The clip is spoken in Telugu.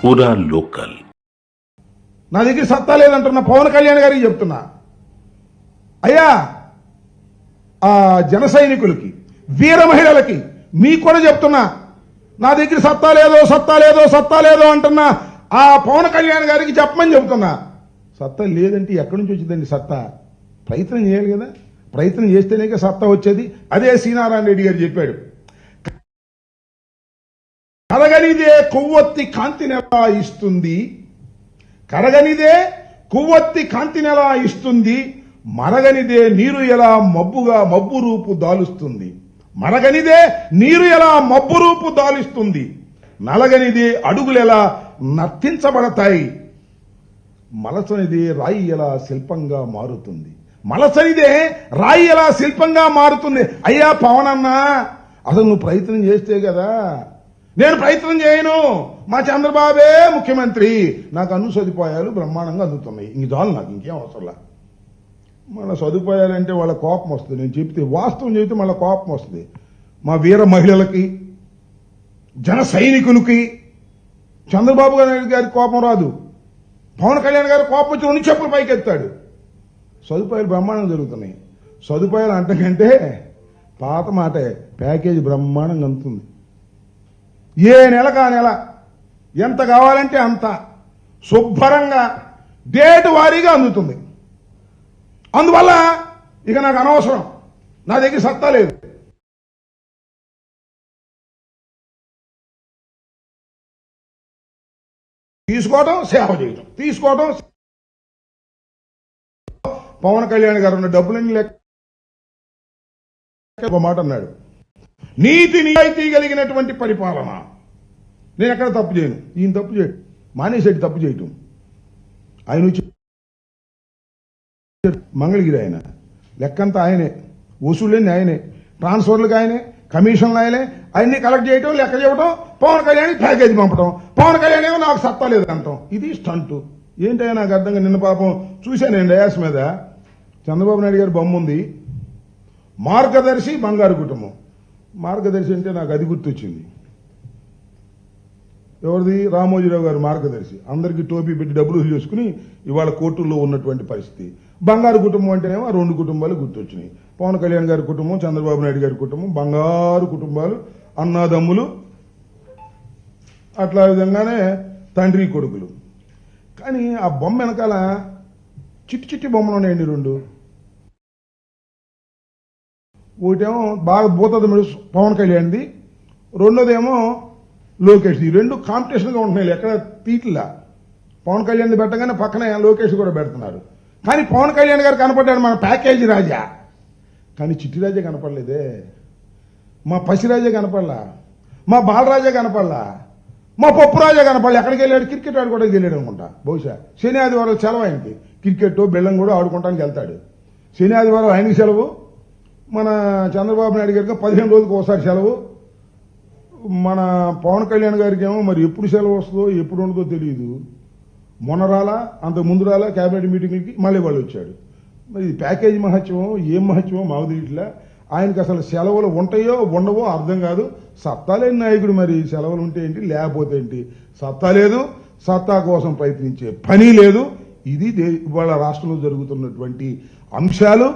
పూరా లోకల్. నా దగ్గర సత్తా లేదంటున్నా పవన్ కళ్యాణ్ గారికి చెప్తున్నా, అయ్యా ఆ జన సైనికులకి వీర మహిళలకి మీకు కూడా చెప్తున్నా, నా దగ్గర సత్తా లేదో అంటున్నా ఆ పవన్ కళ్యాణ్ గారికి చెప్పమని చెప్తున్నా. సత్తా లేదంటే ఎక్కడి నుంచి వచ్చిందండి సత్తా? ప్రయత్నం చేయాలి కదా, ప్రయత్నం చేస్తేనే సత్తా వచ్చేది. అదే సీనారాయణ రెడ్డి గారు చెప్పాడు, కరగనిదే కొవ్వొత్తి కాంతినెలా ఇస్తుంది, కరగనిదే కొవ్వొత్తి కాంతినెలా ఇస్తుంది, మరగనిదే నీరు ఎలా మబ్బు రూపు దాలుస్తుంది, మరగనిదే నీరు ఎలా మబ్బు రూపు దాలుస్తుంది, నలగనిదే అడుగులెలా నర్తించబడతాయి, మలసనిదే రాయి ఎలా శిల్పంగా మారుతుంది, మలసనిదే రాయి ఎలా శిల్పంగా మారుతుంది. అయ్యా పవన్ అన్నా, అసలు నువ్వు ప్రయత్నం చేస్తే కదా. నేను ప్రయత్నం చేయను, మా చంద్రబాబే ముఖ్యమంత్రి, నాకు అన్ని సదుపాయాలు బ్రహ్మాండంగా అందుతున్నాయి, ఇంక చాలు, నాకు ఇంకేం అవసరంలా. మళ్ళీ సదుపాయాలంటే వాళ్ళ కోపం వస్తుంది, నేను చెప్తే వాస్తవం చెబితే మళ్ళీ కోపం వస్తుంది. మా వీర మహిళలకి జన సైనికులకి చంద్రబాబు నాయుడు గారి కోపం రాదు, పవన్ కళ్యాణ్ గారి కోపం వచ్చి 2 చెప్పులు పైకి ఎత్తాడు. సదుపాయాలు బ్రహ్మాండంగా జరుగుతున్నాయి. సదుపాయాలు అంటకంటే పాత మాటే, ప్యాకేజీ బ్రహ్మాండంగా అందుతుంది. ఏ నెలకు ఆ నెల ఎంత కావాలంటే అంత శుభ్రంగా డేట్ వారీగా అందుతుంది. అందువల్ల ఇక నాకు అనవసరం, నా దగ్గర సత్తా లేదు. తీసుకోవటం సేవ చేయటం, తీసుకోవటం. పవన్ కళ్యాణ్ గారు ఉన్న డబ్బులన్నీ లెక్క ఒక మాట అన్నాడు, నీతి నిజాయితీ కలిగినటువంటి పరిపాలన. నేను ఎక్కడ తప్పు చేయను, ఈయన తప్పు చేయడు, మానేసేటి తప్పు చేయటం. ఆయన వచ్చి మంగళగిరి ఆయన లెక్కంతా ఆయనే, వసూళ్ళని ఆయనే, ట్రాన్స్ఫర్లకు ఆయనే, కమిషన్లు ఆయనే, అన్ని కలెక్ట్ చేయటం, లెక్క చేయటం, పవన్ కళ్యాణ్ ప్యాకేజీ పంపటం, పవన్ కళ్యాణ్ ఏమో నాకు సత్తా లేదు అంటాం. ఇది స్టంటు. ఏంటయ్యా నాకు అర్థంగా. నిన్న పాపం చూశాను నేను డయాస్ మీద చంద్రబాబు నాయుడు గారి బొమ్మ ఉంది, మార్గదర్శి బంగారు కుటుంబం. మార్గదర్శి అంటే నాకు అది గుర్తొచ్చింది. ఎవరిది? రామోజీరావు గారు మార్గదర్శి. అందరికీ టోపీ పెట్టి డబ్బులు చేసుకుని ఇవాళ కోర్టుల్లో ఉన్నటువంటి పరిస్థితి. బంగారు కుటుంబం అంటేనేమో 2 కుటుంబాలు గుర్తొచ్చినాయి. పవన్ కళ్యాణ్ గారి కుటుంబం, చంద్రబాబు నాయుడు గారి కుటుంబం, బంగారు కుటుంబాలు, అన్నాదమ్ములు, అట్లా విధంగానే తండ్రి కొడుకులు. కానీ ఆ బొమ్మ వెనకాల చిట్టి బొమ్మలు ఉన్నాయండి 2. ఒకటేమో బాగా పోతుంది పవన్ కళ్యాణ్ది, రెండోదేమో లోకేష్. ఈ 2 కాంపిటీషన్గా ఉంటున్నాయి, ఎక్కడ తీట్లా. పవన్ కళ్యాణ్ పెట్టగానే పక్కన లోకేష్ కూడా పెడుతున్నారు. కానీ పవన్ కళ్యాణ్ గారు కనపడ్డాడు మన ప్యాకేజీ రాజా, కానీ చిట్టి రాజా కనపడలేదే, మా పసిరాజా కనపడలా, మా బాలరాజా కనపడలా, మా పప్పు రాజా కనపడలే. ఎక్కడికి వెళ్ళాడు? క్రికెట్ ఆడుకోవడానికి వెళ్ళాడు అనుకుంటా. బహుశా శని ఆదివారం సెలవు ఆయనకి, క్రికెట్ బెల్లం కూడా ఆడుకోవడానికి వెళ్తాడు. శని ఆదివారం ఆయనకి సెలవు, మన చంద్రబాబు నాయుడు గారికి 15 రోజులకు ఒకసారి సెలవు, మన పవన్ కళ్యాణ్ గారికి ఏమో మరి ఎప్పుడు సెలవు వస్తుందో ఎప్పుడు ఉండదో తెలియదు. మొన్న రాలా, అంత ముందు రాలా క్యాబినెట్ మీటింగ్లకి, మళ్ళీ వాళ్ళు వచ్చాడు. మరి ఇది ప్యాకేజీ మహత్యమో ఏం మహత్యమో మాకు తెలియట్లా. ఆయనకి అసలు సెలవులు ఉంటాయో ఉండవో అర్థం కాదు. సత్తా లేని నాయకుడు, మరి సెలవులు ఉంటే ఏంటి లేకపోతే ఏంటి? సత్తా లేదు, సత్తా కోసం ప్రయత్నించే పని లేదు. ఇది ఇవాళ రాష్ట్రంలో జరుగుతున్నటువంటి అంశాలు.